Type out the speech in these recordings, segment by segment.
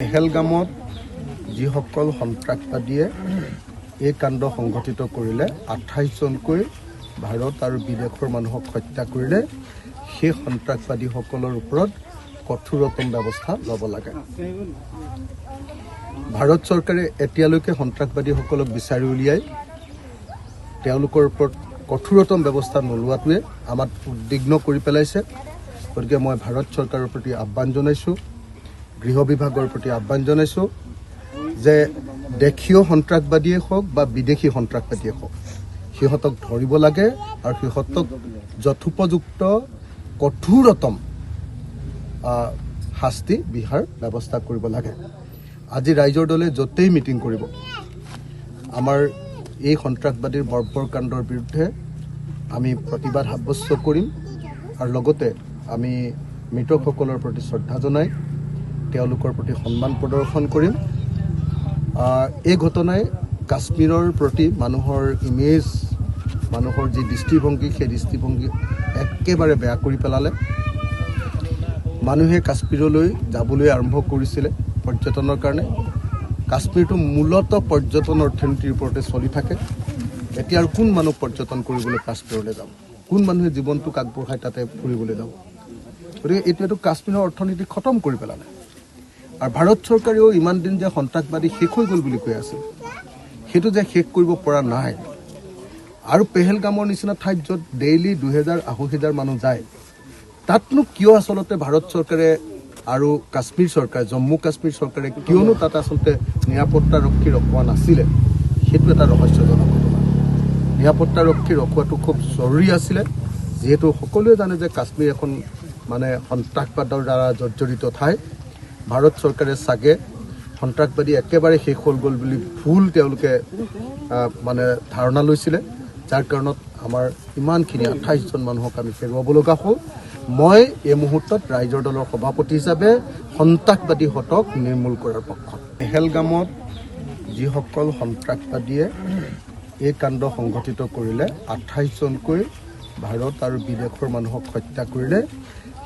পেহেলগামত যিসকল সন্ত্ৰাসবাদীয়ে এই কাণ্ড সংঘটিত কৰিলে 28 জনকৈ ভাৰত আৰু বিদেশৰ মানুহক হত্যা কৰিলে সেই সন্ত্ৰাসবাদীসকলৰ ওপৰত কঠোৰতম ব্যৱস্থা ল'ব লাগে। ভাৰত চৰকাৰে এতিয়ালৈকে সন্ত্ৰাসবাদীসকলক বিচাৰি উলিয়াই তেওঁলোকৰ ওপৰত কঠোৰতম ব্যৱস্থা নোলোৱাটোৱে আমাক উদ্বিগ্ন কৰি পেলাইছে। গতিকে মই ভাৰত চৰকাৰৰ প্ৰতি আহ্বান জনাইছোঁ, গৃহ বিভাগৰ প্ৰতি আহ্বান জনাইছোঁ যে দেশীয় সন্ত্ৰাসবাদীয়ে হওক বা বিদেশী সন্ত্ৰাসবাদীয়ে হওক সিহঁতক ধৰিব লাগে আৰু সিহঁতক যথোপযুক্ত কঠোৰতম শাস্তি বিহাৰ ব্যৱস্থা কৰিব লাগে। আজি ৰাইজৰ দলে য'তেই মিটিং কৰিব আমাৰ এই সন্ত্ৰাসবাদীৰ বৰ্বৰ কাণ্ডৰ বিৰুদ্ধে আমি প্ৰতিবাদ সাব্যস্ত কৰিম আৰু লগতে আমি মৃতকসকলৰ প্ৰতি শ্ৰদ্ধা জনাই তেওঁলোকৰ প্ৰতি সন্মান প্ৰদৰ্শন কৰিম। এই ঘটনাই কাশ্মীৰৰ প্ৰতি মানুহৰ ইমেজ, মানুহৰ যি দৃষ্টিভংগী সেই দৃষ্টিভংগী একেবাৰে বেয়া কৰি পেলালে। মানুহে কাশ্মীৰলৈ যাবলৈ আৰম্ভ কৰিছিলে পৰ্যটনৰ কাৰণে। কাশ্মীৰটো মূলতঃ পৰ্যটন অৰ্থনীতিৰ ওপৰতে চলি থাকে। এতিয়া আৰু কোন মানুহ পৰ্যটন কৰিবলৈ কাশ্মীৰলৈ যাব? কোন মানুহে জীৱনটোক আগবঢ়াই তাতে ফুৰিবলৈ যাব? গতিকে এইটোৱেতো কাশ্মীৰৰ অৰ্থনীতি খতম কৰি পেলালে। আৰু ভাৰত চৰকাৰেও ইমান দিন যে সন্ত্ৰাসবাদী শেষ হৈ গ'ল বুলি কৈ আছিল, সেইটো যে শেষ কৰিব পৰা নাই। আৰু পেহেলগামৰ নিচিনা ঠাইত য'ত ডেইলি 2000-2500 মানুহ যায়, তাতনো কিয় আচলতে ভাৰত চৰকাৰে আৰু কাশ্মীৰ চৰকাৰে, জম্মু কাশ্মীৰ চৰকাৰে কিয়নো তাত আচলতে নিৰাপত্তাৰক্ষী ৰখোৱা নাছিলে, সেইটো এটা ৰহস্যজনক ঘটনা। নিৰাপত্তাৰক্ষী ৰখোৱাটো খুব জৰুৰী আছিলে, যিহেতু সকলোৱে জানে যে কাশ্মীৰ এখন সন্ত্ৰাসবাদৰ দ্বাৰা জৰ্জৰিত ঠাই। ভাৰত চৰকাৰে চাগে সন্ত্ৰাসবাদী একেবাৰে শেষ হৈ গ'ল বুলি ভুল তেওঁলোকে ধাৰণা লৈছিলে, যাৰ কাৰণত আমাৰ ইমানখিনি 28 জন মানুহক আমি হেৰুৱাব লগা হ'ল। মই এই মুহূৰ্তত ৰাইজৰ দলৰ সভাপতি হিচাপে সন্ত্ৰাসবাদীহঁতক নিৰ্মূল কৰাৰ পক্ষত। পেহেলগামত যিসকল সন্ত্ৰাসবাদীয়ে এই কাণ্ড সংঘটিত কৰিলে 28 জনকৈ ভাৰত আৰু বিদেশৰ মানুহক হত্যা কৰিলে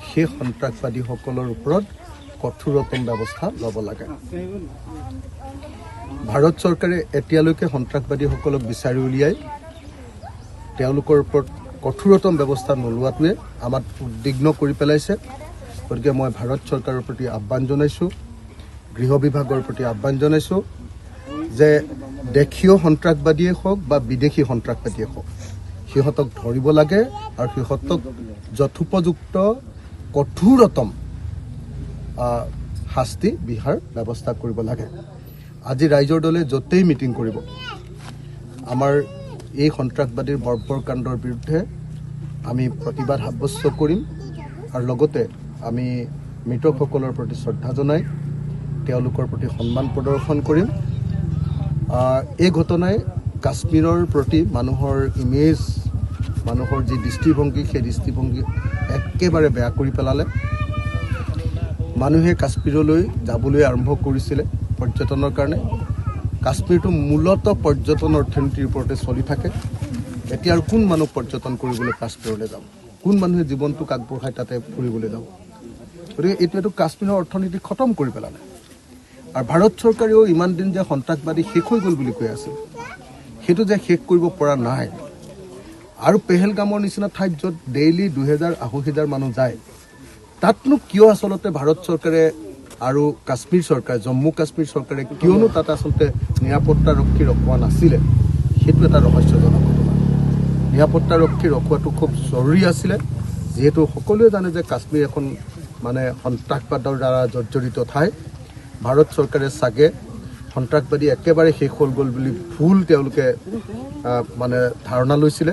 সেই সন্ত্ৰাসবাদীসকলৰ ওপৰত কঠোৰতম ব্যৱস্থা ল'ব লাগে। ভাৰত চৰকাৰে এতিয়ালৈকে সন্ত্ৰাসবাদীসকলক বিচাৰি উলিয়াই তেওঁলোকৰ ওপৰত কঠোৰতম ব্যৱস্থা নোলোৱাটোৱে আমাক উদ্বিগ্ন কৰি পেলাইছে। গতিকে মই ভাৰত চৰকাৰৰ প্ৰতি আহ্বান জনাইছোঁ, গৃহ বিভাগৰ প্ৰতি আহ্বান জনাইছোঁ যে দেশীয় সন্ত্ৰাসবাদীয়ে হওক বা বিদেশী সন্ত্ৰাসবাদীয়ে হওক সিহঁতক ধৰিব লাগে আৰু সিহঁতক যথোপযুক্ত কঠোৰতম শাস্তি বিহাৰ ব্যৱস্থা কৰিব লাগে। আজি ৰাইজৰ দলে য'তেই মিটিং কৰিব আমাৰ এই সন্ত্ৰাসবাদীৰ বৰ্বৰ কাণ্ডৰ বিৰুদ্ধে আমি প্ৰতিবাদ সাব্যস্ত কৰিম আৰু লগতে আমি মৃতকসকলৰ প্ৰতি শ্ৰদ্ধা জনাই তেওঁলোকৰ প্ৰতি সন্মান প্ৰদৰ্শন কৰিম। এই ঘটনাই কাশ্মীৰৰ প্ৰতি মানুহৰ ইমেজ, মানুহৰ যি দৃষ্টিভংগী সেই দৃষ্টিভংগী একেবাৰে বেয়া কৰি পেলালে। মানুহে কাশ্মীৰলৈ যাবলৈ আৰম্ভ কৰিছিলে পৰ্যটনৰ কাৰণে। কাশ্মীৰটো মূলতঃ পৰ্যটন অৰ্থনীতিৰ ওপৰতে চলি থাকে। এতিয়া আৰু কোন মানুহ পৰ্যটন কৰিবলৈ কাশ্মীৰলৈ যাব? কোন মানুহে জীৱনটোক আগবঢ়াই তাতে ফুৰিবলৈ যাব? গতিকে এইটোৱেতো কাশ্মীৰৰ অৰ্থনীতি খতম কৰি পেলালে। আৰু ভাৰত চৰকাৰেও ইমান দিন যে সন্ত্ৰাসবাদী শেষ হৈ গ'ল বুলি কৈ আছিল, সেইটো যে শেষ কৰিব পৰা নাই। আৰু পেহেলগামৰ নিচিনা ঠাইত য'ত ডেইলি 2000-2500 মানুহ যায়, তাতনো কিয় আচলতে ভাৰত চৰকাৰে আৰু কাশ্মীৰ চৰকাৰে, জম্মু কাশ্মীৰ চৰকাৰে কিয়নো তাত আচলতে নিৰাপত্তাৰক্ষী ৰখোৱা নাছিলে, সেইটো এটা ৰহস্যজনক ঘটনা। নিৰাপত্তাৰক্ষী ৰখোৱাটো খুব জৰুৰী আছিলে, যিহেতু সকলোৱে জানে যে কাশ্মীৰ এখন সন্ত্ৰাসবাদৰ দ্বাৰা জৰ্জৰিত ঠাই। ভাৰত চৰকাৰে চাগে সন্ত্ৰাসবাদী একেবাৰে শেষ হৈ গ'ল বুলি ভুল তেওঁলোকে ধাৰণা লৈছিলে,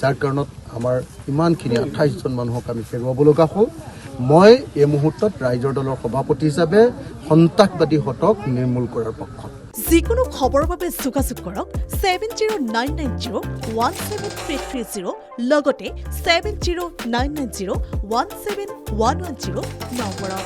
যাৰ কাৰণত আমাৰ ইমানখিনি 28 জন মানুহক আমি হেৰুৱাব লগা হ'ল। মই এই মুহূৰ্তত ৰাইজৰ দলৰ সভাপতি হিচাপে সন্ত্ৰাসবাদীহঁতক নিৰ্মূল কৰাৰ পক্ষত। যিকোনো খবৰৰ বাবে যোগাযোগ কৰক 7099017330 লগতে 7099017110 নম্বৰত।